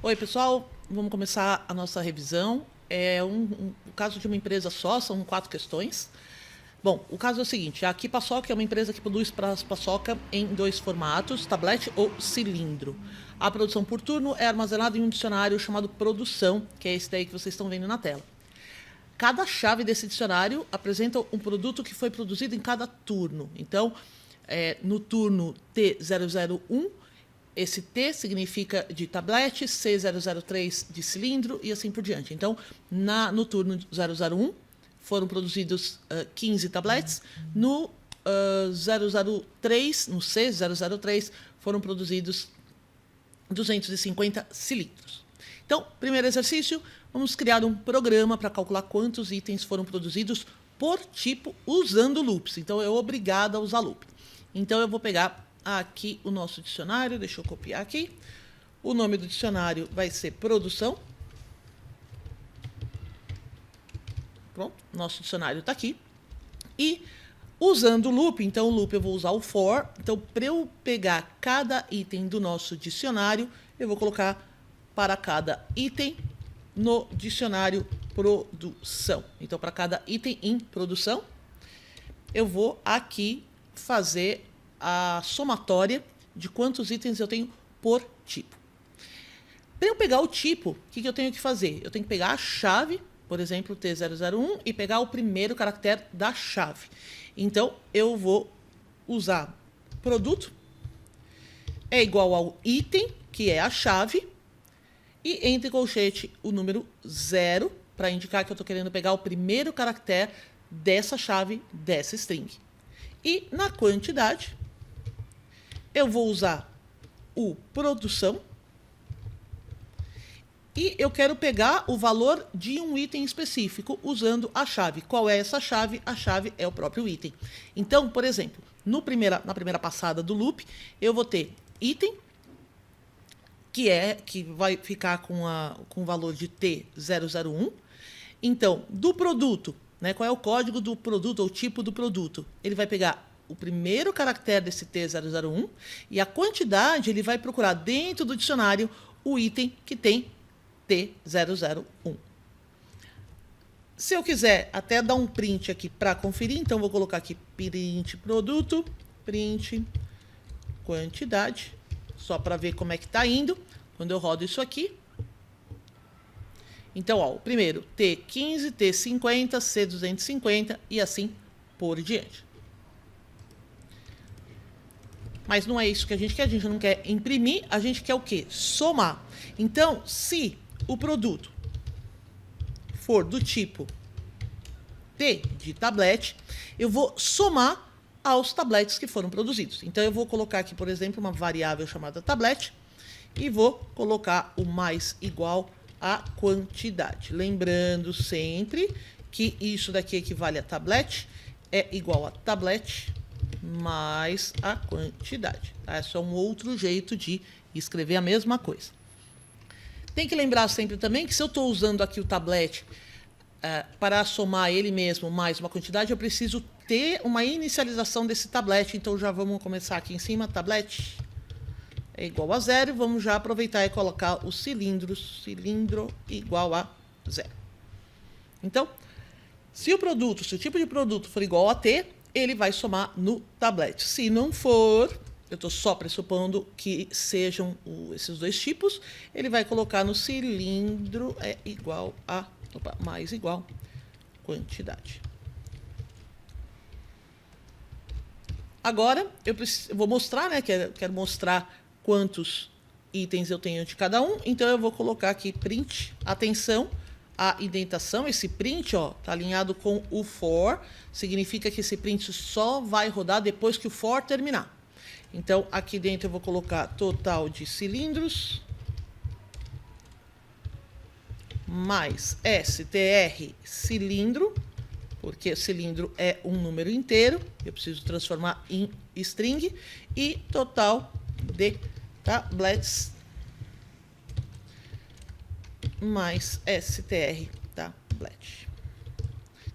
Oi, pessoal. Vamos começar a nossa revisão. É o caso de uma empresa só, são 4 questões. Bom, o caso é o seguinte, a Aqui Paçoca é uma empresa que produz paçoca em 2 formatos, tablete ou cilindro. A produção por turno é armazenada em um dicionário chamado Produção, que é esse daí que vocês estão vendo na tela. Cada chave desse dicionário apresenta um produto que foi produzido em cada turno. Então, no turno T001, esse T significa de tablete, C003 de cilindro e assim por diante. Então, no turno 001, foram produzidos 15 tabletes. No 003, no C003, foram produzidos 250 cilindros. Então, primeiro exercício, vamos criar um programa para calcular quantos itens foram produzidos por tipo usando loops. Então, é obrigado a usar loop. Então, eu vou pegar aqui o nosso dicionário, deixa eu copiar aqui. O nome do dicionário vai ser produção. Pronto, nosso dicionário está aqui. E usando o loop, então o loop eu vou usar o for. Então, para eu pegar cada item do nosso dicionário, eu vou colocar para cada item no dicionário produção. Então, para cada item em produção, eu vou aqui fazer a somatória de quantos itens eu tenho por tipo. Para eu pegar o tipo, o que eu tenho que fazer? Eu tenho que pegar a chave, por exemplo, T001, e pegar o primeiro caractere da chave. Então, eu vou usar produto, é igual ao item, que é a chave, e entre colchete o número 0, para indicar que eu estou querendo pegar o primeiro caractere dessa chave, dessa string. E na quantidade, eu vou usar o produção e eu quero pegar o valor de um item específico usando a chave. Qual é essa chave? A chave é o próprio item. Então, por exemplo, na primeira passada do loop, eu vou ter item, que vai ficar com o valor de T001. Então, do produto, né, qual é o código do produto, ou tipo do produto? Ele vai pegar o primeiro caractere desse T001 e a quantidade ele vai procurar dentro do dicionário o item que tem T001. Se eu quiser até dar um print aqui para conferir, então vou colocar aqui print produto, print quantidade, só para ver como é que está indo. Quando eu rodo isso aqui, então, ó, o primeiro T15, T50, C250 e assim por diante. Mas não é isso que a gente não quer imprimir, a gente quer o quê? Somar. Então, se o produto for do tipo T de tablete, eu vou somar aos tabletes que foram produzidos. Então, eu vou colocar aqui, por exemplo, uma variável chamada tablete e vou colocar o mais igual à quantidade. Lembrando sempre que isso daqui equivale a tablete, é igual a tablete mais a quantidade. Tá? É só um outro jeito de escrever a mesma coisa. Tem que lembrar sempre também que se eu estou usando aqui o tablete para somar ele mesmo mais uma quantidade, eu preciso ter uma inicialização desse tablete. Então, já vamos começar aqui em cima, tablete é igual a 0. Vamos já aproveitar e colocar o cilindro igual a 0. Então, se o tipo de produto for igual a T, ele vai somar no tablete. Se não for, eu estou só pressupondo que sejam esses dois tipos, ele vai colocar no cilindro é igual a, mais igual quantidade. Agora, eu vou mostrar, né? Quero mostrar quantos itens eu tenho de cada um. Então, eu vou colocar aqui print, atenção, a indentação, esse print está alinhado com o for, significa que esse print só vai rodar depois que o for terminar. Então, aqui dentro eu vou colocar total de cilindros, mais str cilindro, porque cilindro é um número inteiro, eu preciso transformar em string, e total de tablets, mais str tablet.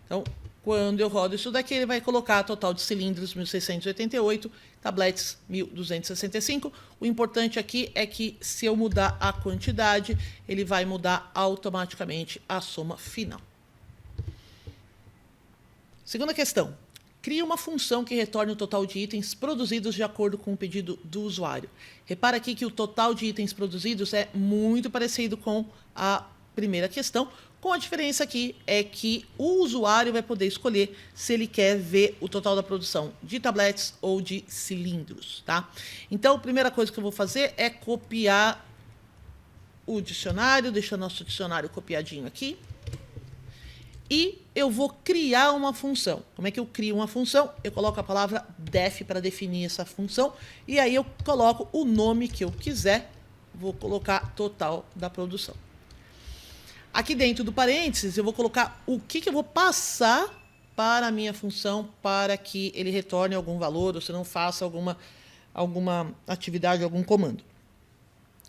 Então, Quando eu rodo isso daqui, ele vai colocar total de cilindros 1.688, tabletes 1.265. O importante aqui é que se eu mudar a quantidade, ele vai mudar automaticamente a soma final. Segunda questão. Crie uma função que retorne o total de itens produzidos de acordo com o pedido do usuário. Repara aqui que o total de itens produzidos é muito parecido com a primeira questão, com a diferença aqui é que o usuário vai poder escolher se ele quer ver o total da produção de tabletes ou de cilindros, tá? Então, a primeira coisa que eu vou fazer é copiar o dicionário, deixar nosso dicionário copiadinho aqui. E eu vou criar uma função. Como é que eu crio uma função? Eu coloco a palavra def para definir essa função. E aí eu coloco o nome que eu quiser. Vou colocar total da produção. Aqui dentro do parênteses, eu vou colocar o que eu vou passar para a minha função para que ele retorne algum valor ou se não faça alguma atividade, algum comando.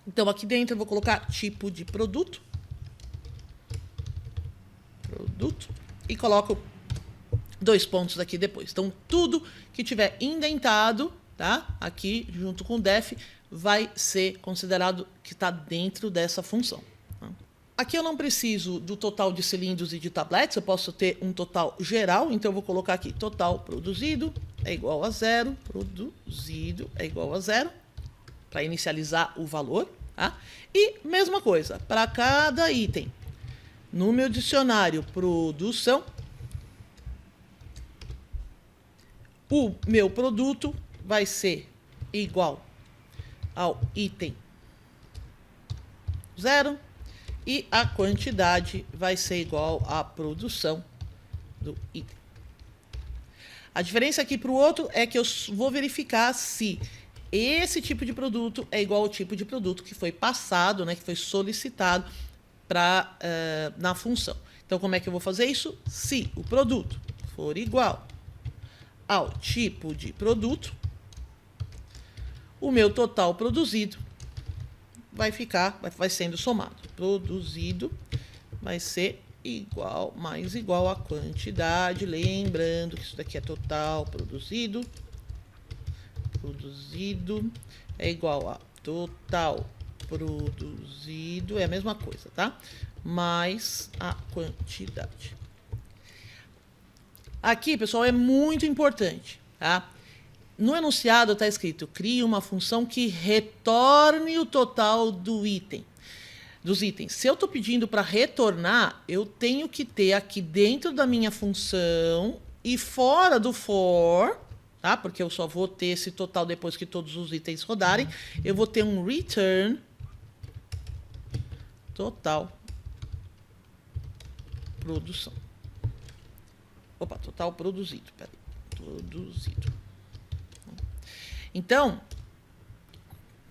Então, aqui dentro eu vou colocar tipo de produto. E coloco 2 pontos aqui depois. Então, tudo que tiver indentado, tá? Aqui, junto com o def, vai ser considerado que está dentro dessa função. Aqui eu não preciso do total de cilindros e de tabletes, eu posso ter um total geral, então eu vou colocar aqui total produzido é igual a 0, produzido é igual a 0, para inicializar o valor. Tá? E mesma coisa, para cada item, no meu dicionário produção, o meu produto vai ser igual ao item 0, e a quantidade vai ser igual à produção do item. A diferença aqui para o outro é que eu vou verificar se esse tipo de produto é igual ao tipo de produto que foi passado, né, que foi solicitado na função. Então, como é que eu vou fazer isso? Se o produto for igual ao tipo de produto, o meu total produzido vai sendo somado. Produzido vai ser igual, mais igual a quantidade. Lembrando que isso daqui é total produzido. Produzido é igual a total produzido, é a mesma coisa, tá? Mais a quantidade. Aqui, pessoal, é muito importante, tá? No enunciado está escrito, crie uma função que retorne o total dos itens. Se eu estou pedindo para retornar, eu tenho que ter aqui dentro da minha função e fora do for, tá? Porque eu só vou ter esse total depois que todos os itens rodarem, eu vou ter um return total produção. Opa, total produzido, peraí, produzido. Então,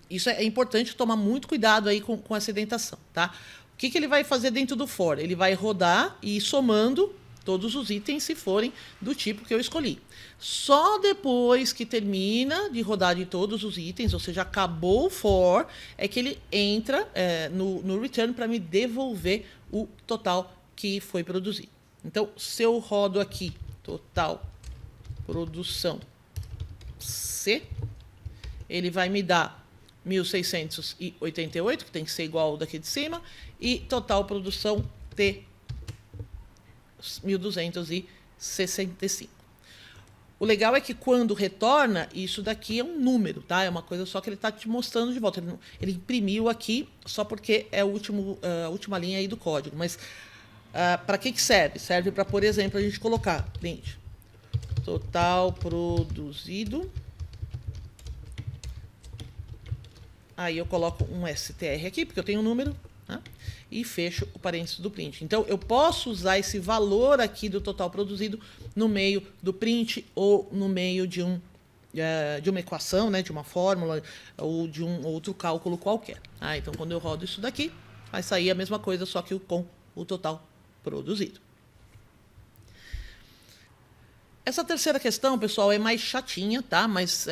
isso é importante tomar muito cuidado aí com essa indentação, tá? O que ele vai fazer dentro do for? Ele vai rodar e ir somando todos os itens se forem do tipo que eu escolhi. Só depois que termina de rodar de todos os itens, ou seja, acabou o for, é que ele entra no return para me devolver o total que foi produzido. Então, se eu rodo aqui, total produção C, ele vai me dar 1.688, que tem que ser igual ao daqui de cima, e total produção T, 1.265. O legal é que quando retorna, isso daqui é um número, tá? É uma coisa só que ele está te mostrando de volta. Ele imprimiu aqui só porque é a última linha aí do código. Mas para que serve? Serve para, por exemplo, a gente colocar, gente, total produzido. Aí eu coloco um str aqui, porque eu tenho um número, né? E fecho o parênteses do print. Então, eu posso usar esse valor aqui do total produzido no meio do print ou no meio de uma equação, né? De uma fórmula ou de um outro cálculo qualquer. Então, quando eu rodo isso daqui, vai sair a mesma coisa, só que com o total produzido. Essa terceira questão, pessoal, é mais chatinha, tá? Mas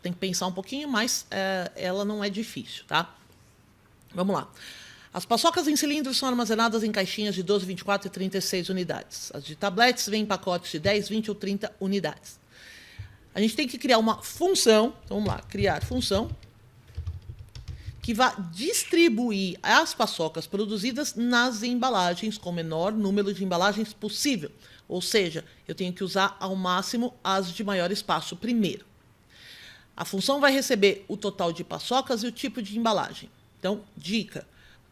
tem que pensar um pouquinho, mas ela não é difícil, tá? Vamos lá. As paçocas em cilindros são armazenadas em caixinhas de 12, 24 e 36 unidades. As de tabletes vêm em pacotes de 10, 20 ou 30 unidades. A gente tem que criar uma função, então vamos lá, criar função, que vai distribuir as paçocas produzidas nas embalagens com o menor número de embalagens possível. Ou seja, eu tenho que usar ao máximo as de maior espaço primeiro. A função vai receber o total de paçocas e o tipo de embalagem. Então, dica,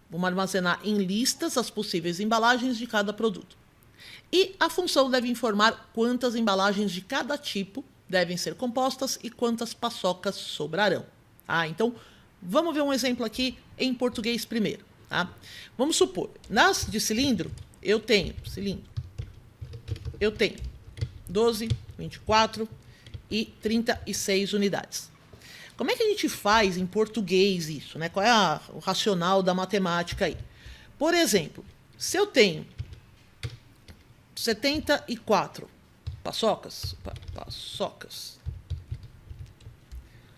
vamos armazenar em listas as possíveis embalagens de cada produto. E a função deve informar quantas embalagens de cada tipo devem ser compostas e quantas paçocas sobrarão. Então, vamos ver um exemplo aqui em português primeiro. Tá? Vamos supor, nas de cilindro, eu tenho 12, 24 e 36 unidades. Como é que a gente faz em português isso, né? Qual é o racional da matemática aí? Por exemplo, se eu tenho 74 paçocas,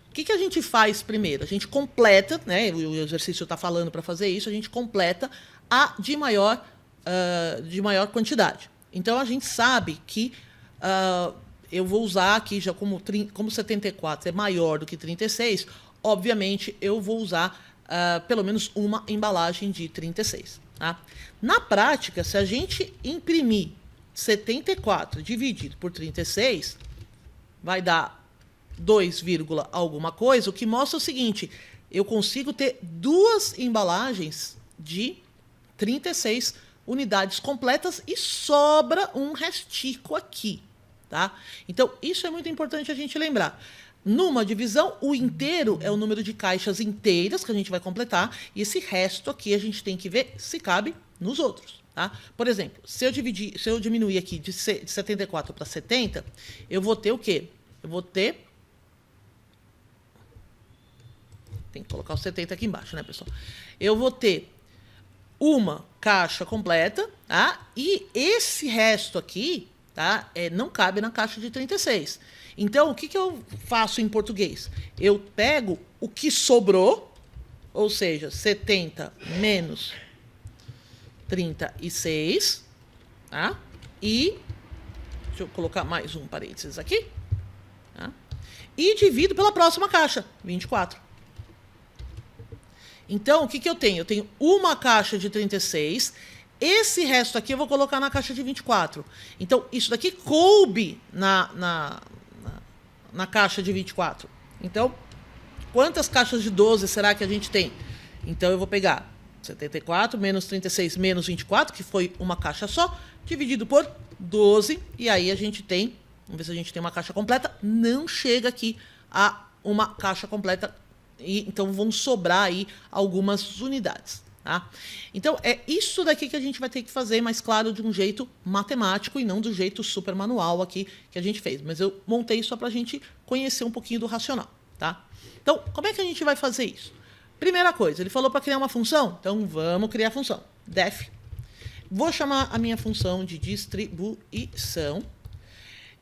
o que a gente faz primeiro? A gente completa, né? O exercício está falando para fazer isso, a gente completa a de maior quantidade. Então, a gente sabe que eu vou usar aqui, já como 74 é maior do que 36, obviamente eu vou usar pelo menos uma embalagem de 36. Tá? Na prática, se a gente imprimir 74 dividido por 36, vai dar 2, alguma coisa, o que mostra o seguinte, eu consigo ter duas embalagens de 36 unidades completas e sobra um restico aqui. Tá? Então, isso é muito importante a gente lembrar. Numa divisão, o inteiro é o número de caixas inteiras que a gente vai completar, e esse resto aqui a gente tem que ver se cabe nos outros. Tá? Por exemplo, se eu diminuir aqui de 74 para 70, eu vou ter o quê? Eu vou ter... Tem que colocar o 70 aqui embaixo, né, pessoal? Eu vou ter uma caixa completa, tá? E esse resto aqui, tá? Não cabe na caixa de 36. Então, o que eu faço em português? Eu pego o que sobrou, ou seja, 70 menos 36, tá? E, deixa eu colocar mais um parênteses aqui, tá? E divido pela próxima caixa, 24. Então, o que eu tenho? Eu tenho uma caixa de 36, esse resto aqui eu vou colocar na caixa de 24. Então, isso daqui coube na caixa de 24. Então, quantas caixas de 12 será que a gente tem? Então, eu vou pegar 74 menos 36 menos 24, que foi uma caixa só, dividido por 12, e aí a gente tem, vamos ver se a gente tem uma caixa completa, não chega aqui a uma caixa completa, então vão sobrar aí algumas unidades. Tá? Então, é isso daqui que a gente vai ter que fazer, mas claro, de um jeito matemático e não do jeito super manual aqui que a gente fez. Mas eu montei só para a gente conhecer um pouquinho do racional. Tá? Então, como é que a gente vai fazer isso? Primeira coisa, ele falou para criar uma função, então vamos criar a função. Def. Vou chamar a minha função de distribuição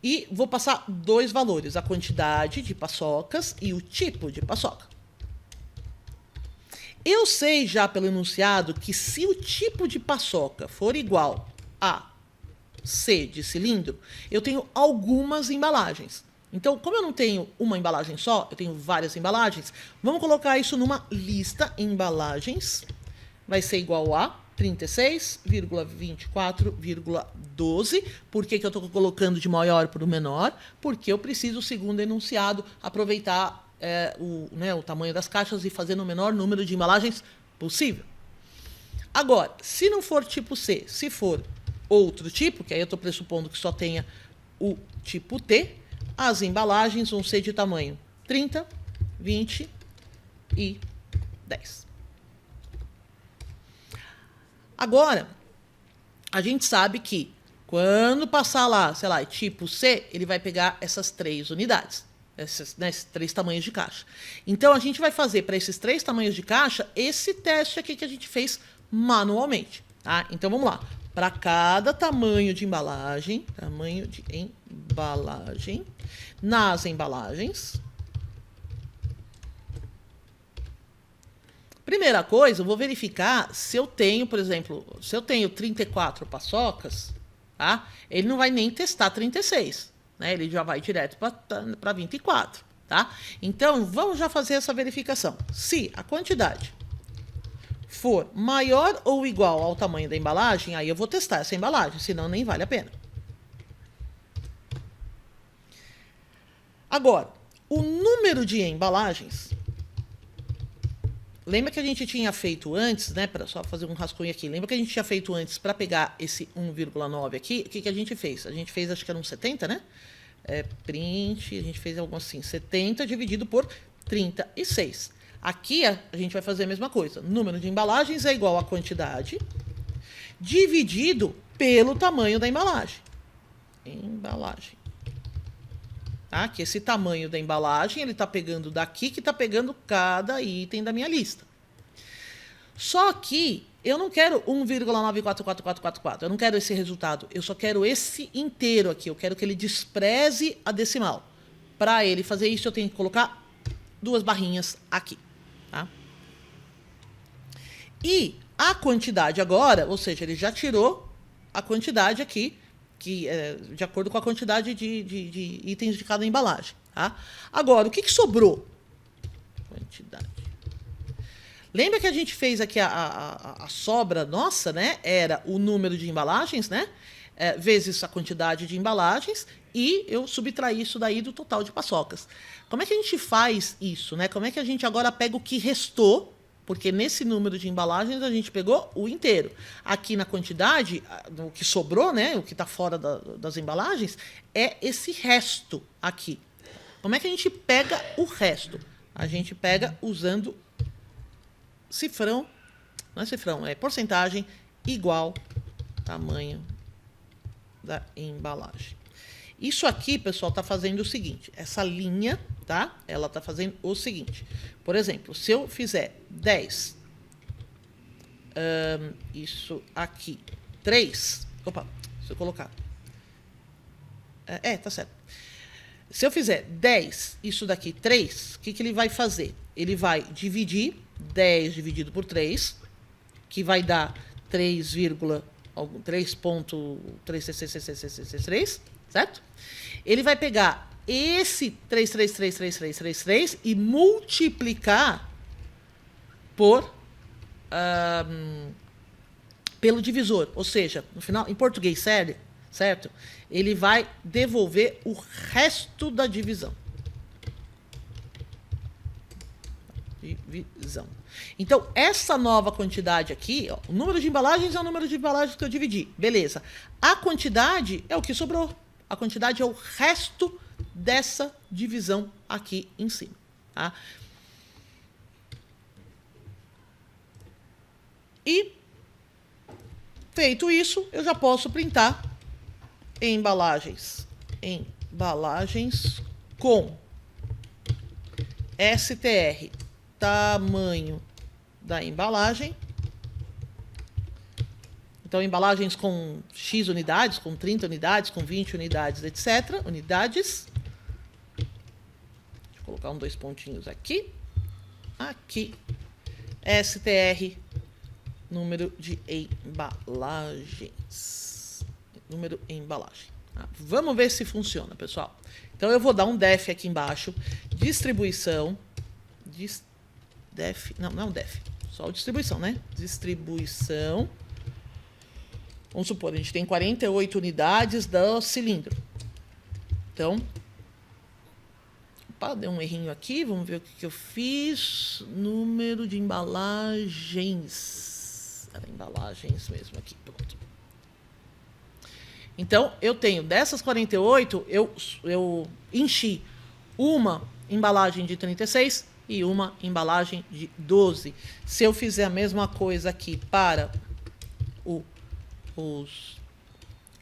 e vou passar dois valores, a quantidade de paçocas e o tipo de paçoca. Eu sei já pelo enunciado que se o tipo de paçoca for igual a C de cilindro, eu tenho algumas embalagens. Então, como eu não tenho uma embalagem só, eu tenho várias embalagens, vamos colocar isso numa lista embalagens. Vai ser igual a 36,24,12. Por que eu estou colocando de maior para o menor? Porque eu preciso, segundo enunciado, aproveitar o tamanho das caixas e fazer no menor número de embalagens possível. Agora, se não for tipo C, se for outro tipo, que aí eu estou pressupondo que só tenha o tipo T, as embalagens vão ser de tamanho 30, 20 e 10. Agora, a gente sabe que quando passar lá, sei lá, tipo C, ele vai pegar essas 3 unidades. Esses 3 tamanhos de caixa. Então, a gente vai fazer para esses 3 tamanhos de caixa esse teste aqui que a gente fez manualmente. Tá? Então, vamos lá. Para cada tamanho de embalagem, nas embalagens, Primeira coisa, eu vou verificar se eu tenho, por exemplo, se eu tenho 34 paçocas, tá? Ele não vai nem testar 36, né? Ele já vai direto para 24, tá? Então, vamos já fazer essa verificação. Se a quantidade for maior ou igual ao tamanho da embalagem, aí eu vou testar essa embalagem, senão nem vale a pena. Agora, o número de embalagens. Lembra que a gente tinha feito antes, né? Para só fazer um rascunho aqui. Lembra que a gente tinha feito antes para pegar esse 1,9 aqui? O que, que a gente fez? A gente fez, acho que era um 70, né? Print, a gente fez algo assim, 70 dividido por 36. Aqui a gente vai fazer a mesma coisa. Número de embalagens é igual a quantidade dividido pelo tamanho da embalagem. Embalagem. Tá? Que esse tamanho da embalagem, ele está pegando daqui, que está pegando cada item da minha lista. Só que eu não quero 1,944444. Eu não quero esse resultado. Eu só quero esse inteiro aqui. Eu quero que ele despreze a decimal. Para ele fazer isso, eu tenho que colocar 2 barrinhas aqui. Tá? E a quantidade agora, ou seja, ele já tirou a quantidade aqui, que é de acordo com a quantidade de itens de cada embalagem. Tá? Agora, o que sobrou? Quantidade. Lembra que a gente fez aqui a sobra nossa, né? Era o número de embalagens, né? Vezes a quantidade de embalagens, e eu subtraí isso daí do total de paçocas. Como é que a gente faz isso, né? Como é que a gente agora pega o que restou? Porque nesse número de embalagens a gente pegou o inteiro. Aqui na quantidade, o que sobrou, né? O que está fora das embalagens, é esse resto aqui. Como é que a gente pega o resto? A gente pega usando cifrão, não é cifrão, é porcentagem igual tamanho da embalagem. Isso aqui, pessoal, está fazendo o seguinte, essa linha, tá? Ela está fazendo o seguinte. Por exemplo, se eu fizer 10, isso aqui, 3, opa, deixa eu colocar. Tá certo. Se eu fizer 10, isso daqui, 3, o que, que ele vai fazer? Ele vai dividir 10 dividido por 3, que vai dar 3.363, certo? Ele vai pegar esse 3333333 e multiplicar por pelo divisor, ou seja, no final, em português sério, certo? Ele vai devolver o resto da divisão. Divisão. Então, essa nova quantidade aqui, ó, o número de embalagens é o número de embalagens que eu dividi. Beleza. A quantidade é o que sobrou. A quantidade é o resto dessa divisão aqui em cima. Tá? E, feito isso, eu já posso printar embalagens. Embalagens com STR, tamanho da embalagem. Então, embalagens com X unidades, com 30 unidades, com 20 unidades, etc. Unidades. Deixa eu colocar 2 pontinhos aqui. Aqui. STR, número de embalagens. Número em embalagem. Vamos ver se funciona, pessoal. Então, eu vou dar um def aqui embaixo. Distribuição. Não def. Só distribuição, né? Distribuição. Vamos supor, a gente tem 48 unidades do cilindro. Então, opa, deu um errinho aqui. Vamos ver o que eu fiz. Número de embalagens. Era embalagens mesmo aqui, pronto. Então, eu tenho dessas 48, eu enchi uma embalagem de 36 e uma embalagem de 12. Se eu fizer a mesma coisa aqui para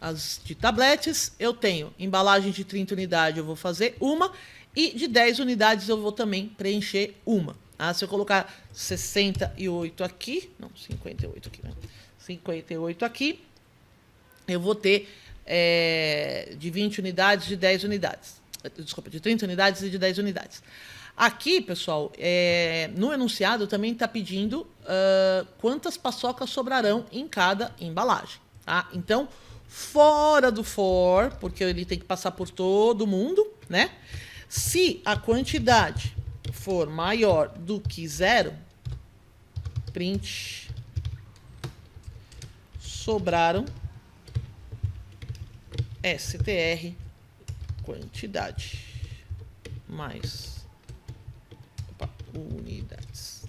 as de tabletes, eu tenho embalagem de 30 unidades, eu vou fazer uma, e de 10 unidades eu vou também preencher uma. Se eu colocar 68 aqui, não, 58 aqui, né? 58 aqui, eu vou ter de 20 unidades, de 10 unidades. Desculpa, de 30 unidades e de 10 unidades. Aqui, pessoal, no enunciado também está pedindo quantas paçocas sobrarão em cada embalagem. Tá? Então, fora do for, porque ele tem que passar por todo mundo, né? Se a quantidade for maior do que 0, print sobraram str quantidade mais unidades.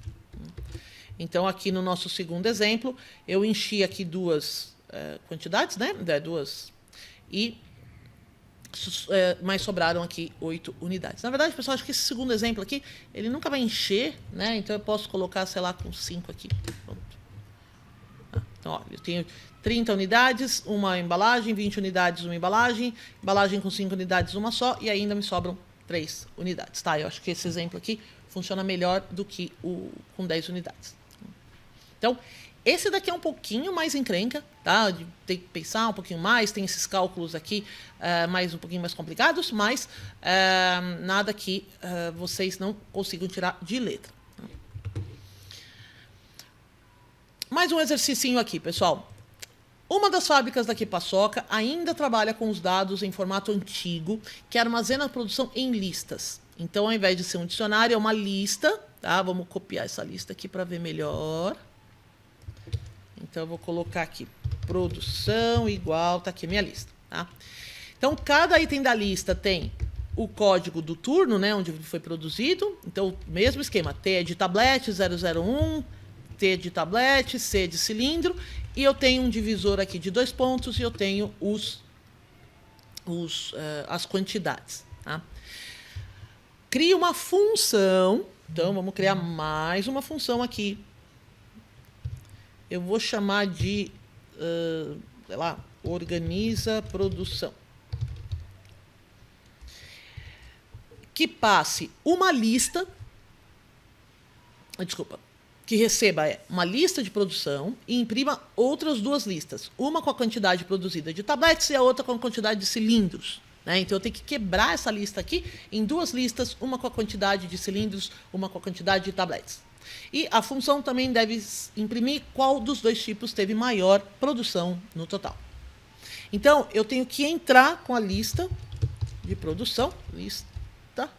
Então, aqui no nosso segundo exemplo, eu enchi aqui duas quantidades, né? Duas. E mas sobraram aqui 8 unidades. Na verdade, pessoal, acho que esse segundo exemplo aqui, ele nunca vai encher, né? Então, eu posso colocar, sei lá, com 5 aqui. Pronto. Então, ó, eu tenho 30 unidades, uma embalagem, 20 unidades, uma embalagem, embalagem com 5 unidades, uma só, e ainda me sobram 3 unidades, tá? Eu acho que esse exemplo aqui funciona melhor do que o com 10 unidades. Então, esse daqui é um pouquinho mais encrenca, tá? De ter que pensar um pouquinho mais, tem esses cálculos aqui um pouquinho mais complicados, mas nada que vocês não consigam tirar de letra. Mais um exercício aqui, pessoal. Uma das fábricas daqui Paçoca ainda trabalha com os dados em formato antigo, que armazena a produção em listas. Então, ao invés de ser um dicionário, é uma lista, tá? Vamos copiar essa lista aqui para ver melhor. Então, eu vou colocar aqui, produção igual, tá aqui a minha lista, tá? Então, cada item da lista tem o código do turno, né, onde foi produzido. Então, mesmo esquema, T é de tablete, 001, T de tablete, C de cilindro, e eu tenho um divisor aqui de 2 pontos e eu tenho as quantidades. Tá? Crio uma função, então vamos criar mais uma função aqui. Eu vou chamar de, sei lá, organiza produção. Que passe uma lista, desculpa, que receba uma lista de produção e imprima outras 2 listas. Uma com a quantidade produzida de tabletes e a outra com a quantidade de cilindros. Né? Então, eu tenho que quebrar essa lista aqui em 2 listas, uma com a quantidade de cilindros, uma com a quantidade de tabletes. E a função também deve imprimir qual dos 2 tipos teve maior produção no total. Então, eu tenho que entrar com a lista de produção. Lista,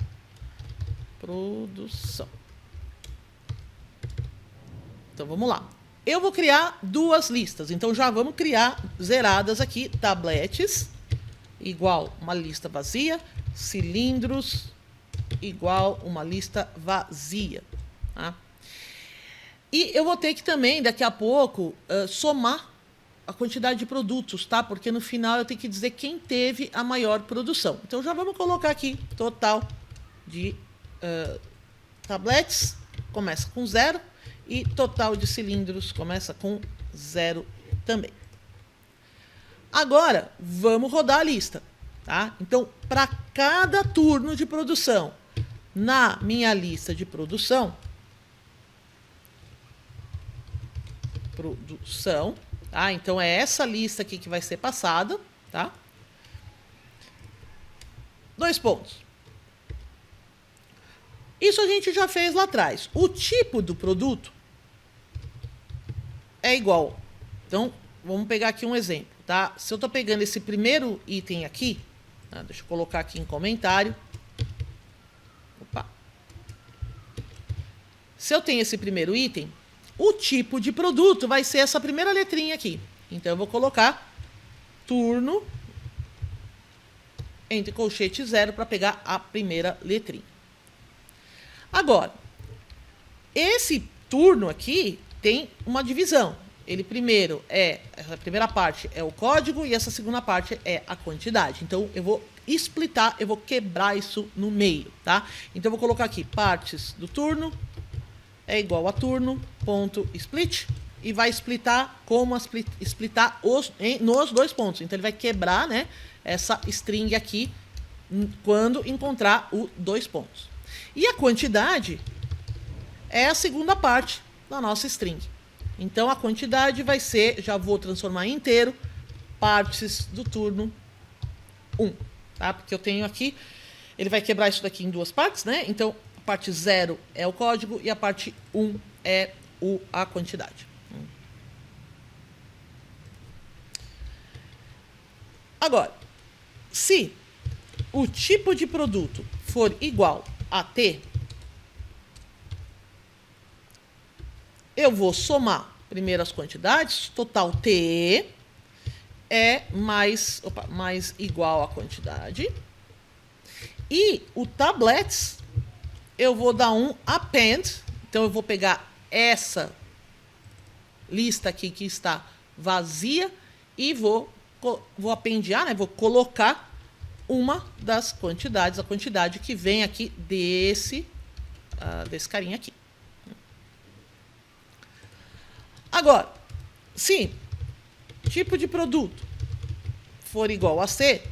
produção. Então, vamos lá. Eu vou criar 2 listas. Então, já vamos criar zeradas aqui. Tabletes, igual uma lista vazia. Cilindros, igual uma lista vazia. Tá? E eu vou ter que também, daqui a pouco, somar a quantidade de produtos, tá? Porque no final eu tenho que dizer quem teve a maior produção. Então, já vamos colocar aqui total de tabletes. Começa com 0. E total de cilindros começa com 0 também. Agora, vamos rodar a lista. Tá? Então, para cada turno de produção, na minha lista de produção, tá? Então, é essa lista aqui que vai ser passada. Tá? 2 pontos. Isso a gente já fez lá atrás. O tipo do produto é igual. Então, vamos pegar aqui um exemplo, tá? Se eu estou pegando esse primeiro item aqui, tá? Deixa eu colocar aqui em comentário. Opa. Se eu tenho esse primeiro item, o tipo de produto vai ser essa primeira letrinha aqui. Então, eu vou colocar turno entre colchete 0 para pegar a primeira letrinha. Agora, esse turno aqui tem uma divisão. Ele primeiro a primeira parte é o código e essa segunda parte é a quantidade. Então, eu vou splitar, eu vou quebrar isso no meio, tá? Então, eu vou colocar aqui partes do turno é igual a turno, ponto, split, e vai splitar como splitar nos 2 pontos. Então, ele vai quebrar, né, essa string aqui quando encontrar os 2 pontos. E a quantidade é a segunda parte da nossa string. Então, a quantidade vai ser, já vou transformar em inteiro, partes do turno 1. Tá? Porque eu tenho aqui, ele vai quebrar isso daqui em 2 partes, né? Então, parte 0 é o código e a parte 1 é a quantidade. Agora, se o tipo de produto for igual a T, eu vou somar primeiro as quantidades, total T é mais igual a quantidade. E o tablets, eu vou dar um append, então eu vou pegar essa lista aqui que está vazia e vou apendear, né? Vou colocar uma das quantidades, a quantidade que vem aqui desse carinha aqui. Agora, se tipo de produto for igual a C,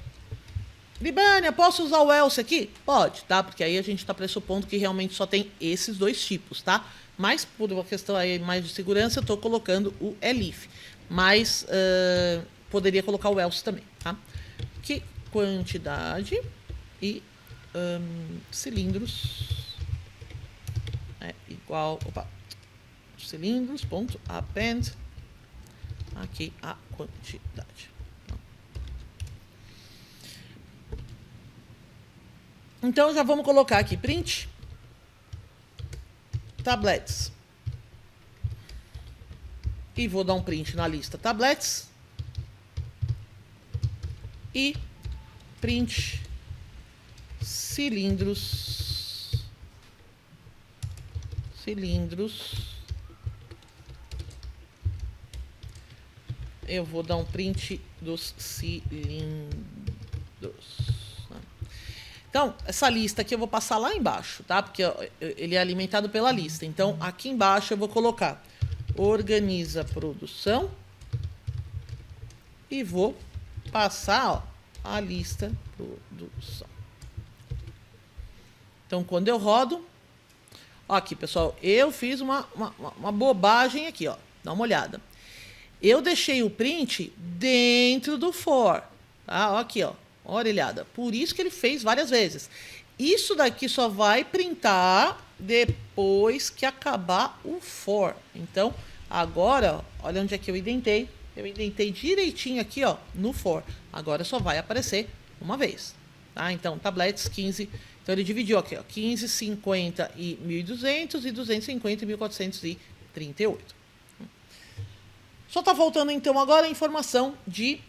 Libânia, posso usar o else aqui? Pode, tá? Porque aí a gente está pressupondo que realmente só tem esses dois tipos, tá? Mas, por uma questão aí mais de segurança, eu estou colocando o elif. Mas poderia colocar o else também, tá? Que quantidade e cilindros é igual... cilindros, ponto, append, aqui a quantidade. Então, já vamos colocar aqui print tablets. E vou dar um print na lista tablets. E print cilindros. Eu vou dar um print dos cilindros. Então, essa lista aqui eu vou passar lá embaixo, tá? Porque ele é alimentado pela lista. Então, aqui embaixo eu vou colocar organiza produção e vou passar a lista produção. Então, quando eu rodo... Ó, aqui, pessoal, eu fiz uma bobagem aqui, ó. Dá uma olhada. Eu deixei o print dentro do for. Tá? Ó, aqui, ó. Orelhada. Por isso que ele fez várias vezes. Isso daqui só vai printar depois que acabar o for. Então, agora, ó, olha onde é que eu indentei. Eu indentei direitinho aqui, ó, no for. Agora só vai aparecer uma vez. Tá? Então, tablets 15. Então, ele dividiu aqui, ó, 15, 50 e 1.200 e 250 e 1.438. Só está voltando, então, agora a informação de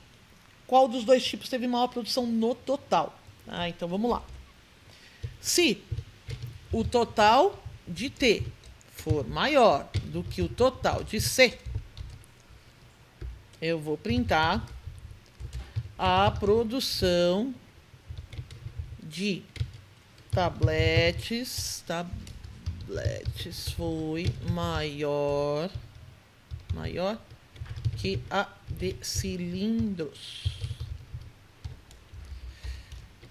qual dos dois tipos teve maior produção no total. Então, vamos lá. Se o total de T for maior do que o total de C, eu vou printar a produção de tablets foi maior que a de cilindros.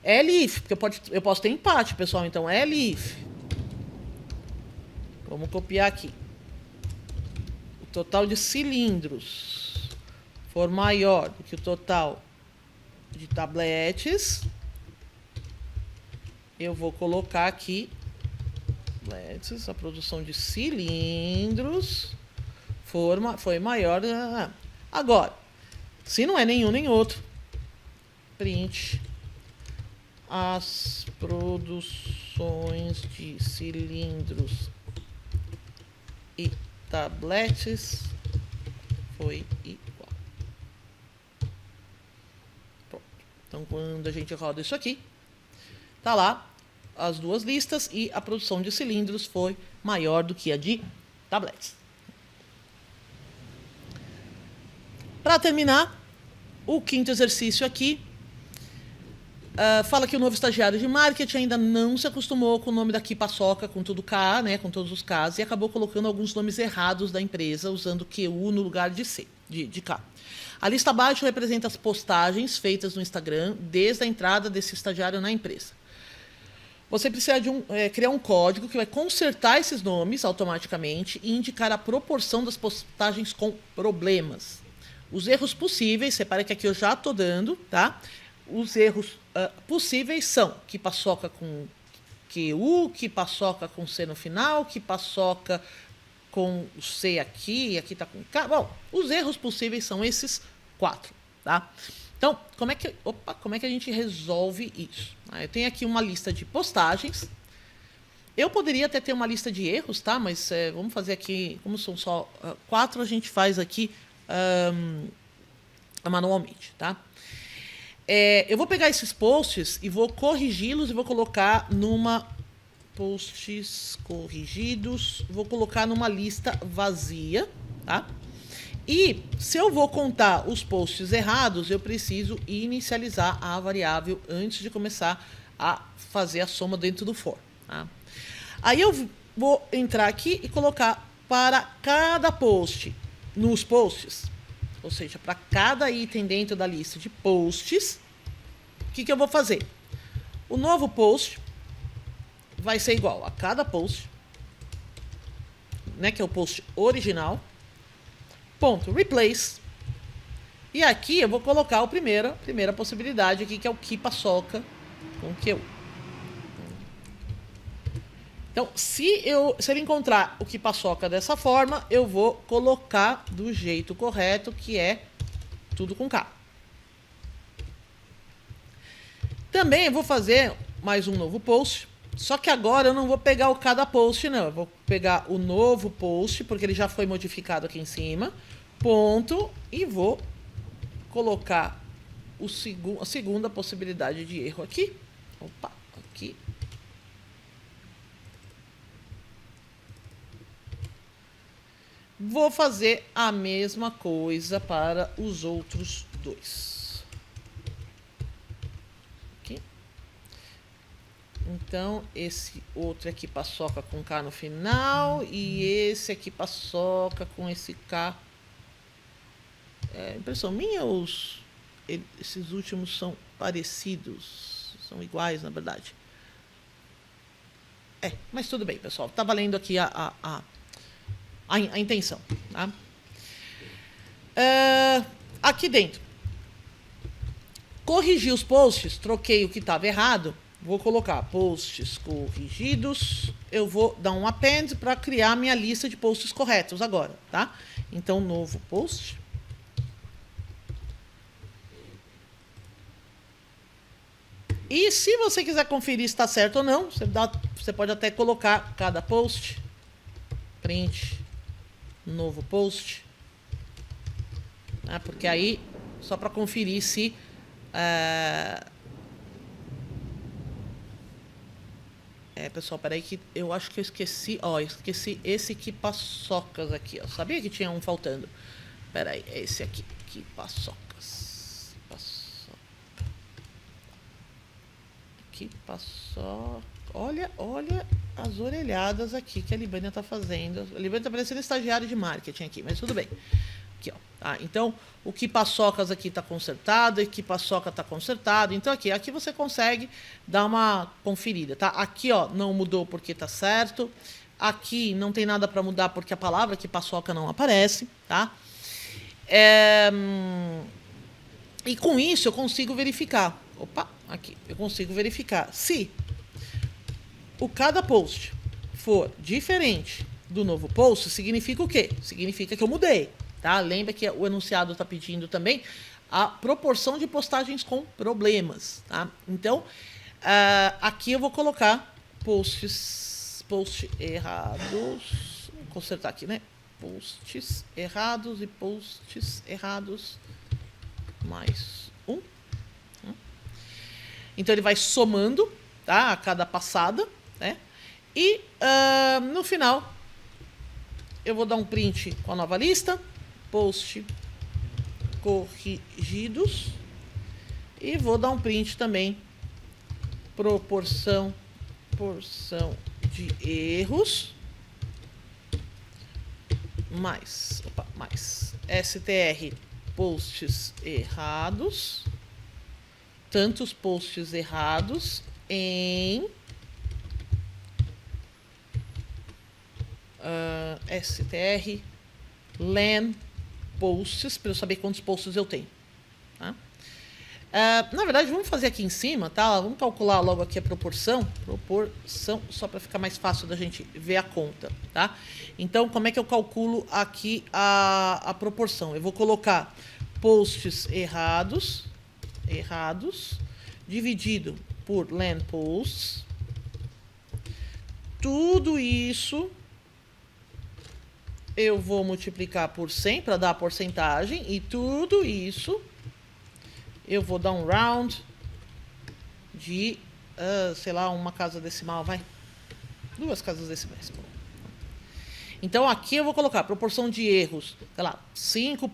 Elif, porque eu posso ter empate, pessoal. Então, elif. Vamos copiar aqui. O total de cilindros for maior do que o total de tablets, eu vou colocar aqui a produção de cilindros foi maior. Agora, se não é nenhum nem outro, print as produções de cilindros e tablets foi igual. Pronto. Então, quando a gente roda isso aqui, tá lá as duas listas e a produção de cilindros foi maior do que a de tablets. Para terminar, o quinto exercício aqui fala que o novo estagiário de marketing ainda não se acostumou com o nome da Paçoca, com tudo K, né, com todos os Ks, e acabou colocando alguns nomes errados da empresa, usando QU no lugar de C, de K. A lista abaixo representa as postagens feitas no Instagram desde a entrada desse estagiário na empresa. Você precisa de criar um código que vai consertar esses nomes automaticamente e indicar a proporção das postagens com problemas. Os erros possíveis, repare que aqui eu já estou dando, tá? Os erros possíveis são Paçoca com QU, que paçoca com C no final, que paçoca com o C aqui, e aqui está com K. Bom, os erros possíveis são esses 4, tá? Então, como é que a gente resolve isso? Eu tenho aqui uma lista de postagens. Eu poderia até ter uma lista de erros, tá? Mas vamos fazer aqui, como são só 4, a gente faz aqui manualmente, tá? Eu vou pegar esses posts e vou corrigi-los e vou colocar numa posts corrigidos, vou colocar numa lista vazia, tá? E se eu vou contar os posts errados, eu preciso inicializar a variável antes de começar a fazer a soma dentro do for, tá? Aí eu vou entrar aqui e colocar para cada post nos posts, ou seja, para cada item dentro da lista de posts, o que eu vou fazer? O novo post vai ser igual a cada post, né, que é o post original, ponto replace. E aqui eu vou colocar a primeira possibilidade aqui, que é o que paçoca com QU. Então, se ele encontrar o que paçoca dessa forma, eu vou colocar do jeito correto, que é tudo com K. Também eu vou fazer mais um novo post, só que agora eu não vou pegar o cada post, não. Eu vou pegar o novo post, porque ele já foi modificado aqui em cima, ponto, e vou colocar a segunda possibilidade de erro aqui. Opa, aqui. Vou fazer a mesma coisa para os outros dois. Aqui. Então, esse outro aqui paçoca com K no final e esse aqui paçoca com esse K. Impressão minha ou esses últimos são parecidos? São iguais, na verdade. Mas tudo bem, pessoal. Tá valendo aqui a intenção, tá? Aqui dentro, corrigi os posts, troquei o que estava errado, vou colocar posts corrigidos, eu vou dar um append para criar minha lista de posts corretos agora, tá? Então, novo post. E se você quiser conferir se está certo ou não, você pode até colocar cada post, print, novo post, né? Porque aí, só para conferir se pessoal, peraí que eu acho que eu esqueci, esqueci esse que paçocas aqui, ó. Sabia que tinha um faltando. Peraí, é esse aqui, que paçocas. Que paçoca. Olha as orelhadas aqui que a Libânia está fazendo. A Libânia está parecendo estagiário de marketing aqui, mas tudo bem. Aqui, ó. Tá? Então, o que paçocas aqui está consertado, e que paçoca está consertado. Então, aqui você consegue dar uma conferida, tá? Aqui, ó, não mudou porque está certo. Aqui não tem nada para mudar porque a palavra que paçoca não aparece, tá? E com isso eu consigo verificar. Opa, aqui. Eu consigo verificar se o cada post for diferente do novo post, significa o quê? Significa que eu mudei, tá? Lembra que o enunciado está pedindo também a proporção de postagens com problemas, tá? Então, aqui eu vou colocar posts errados. Vou consertar aqui, né? Posts errados e posts errados mais um. Então, ele vai somando, tá? A cada passada, né? E no final, eu vou dar um print com a nova lista, post corrigidos, e vou dar um print também, porção de erros, mais str posts errados, tantos posts errados em str len posts, para eu saber quantos posts eu tenho. Tá? Na verdade, vamos fazer aqui em cima, tá? Vamos calcular logo aqui a proporção, só para ficar mais fácil da gente ver a conta, tá? Então, como é que eu calculo aqui a proporção? Eu vou colocar posts errados, dividido por land posts. Tudo isso eu vou multiplicar por 100 para dar a porcentagem, e tudo isso eu vou dar um round de, sei lá, uma casa decimal, vai. 2 casas decimais. Então, aqui eu vou colocar proporção de erros, sei lá, 5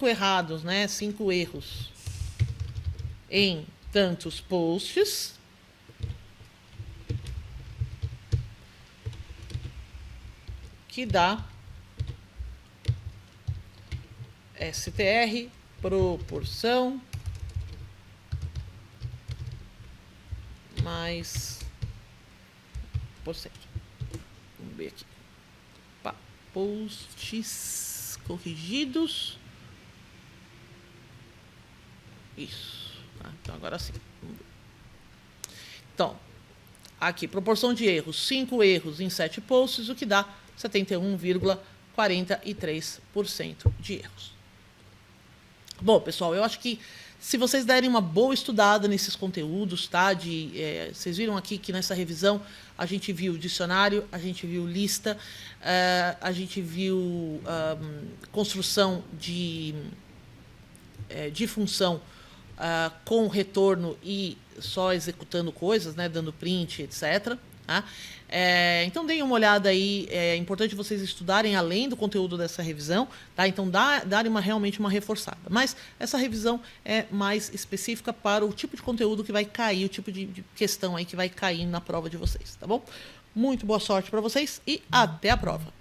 errados, né? 5 erros em tantos posts. Que dá STR, proporção, mais %. Vamos ver aqui. Posts corrigidos. Isso. Então, agora sim. Então, aqui, proporção de erros. 5 erros em 7 posts, o que dá 71,43% de erros. Bom, pessoal, eu acho que se vocês derem uma boa estudada nesses conteúdos, tá? Vocês viram aqui que nessa revisão a gente viu dicionário, a gente viu lista, a gente viu construção de função com retorno e só executando coisas, né? Dando print, etc. Tá? Então, deem uma olhada aí. É importante vocês estudarem além do conteúdo dessa revisão, tá? Então, darem realmente uma reforçada. Mas essa revisão é mais específica para o tipo de conteúdo que vai cair, o tipo de questão aí que vai cair na prova de vocês, tá bom? Muito boa sorte para vocês e até a prova!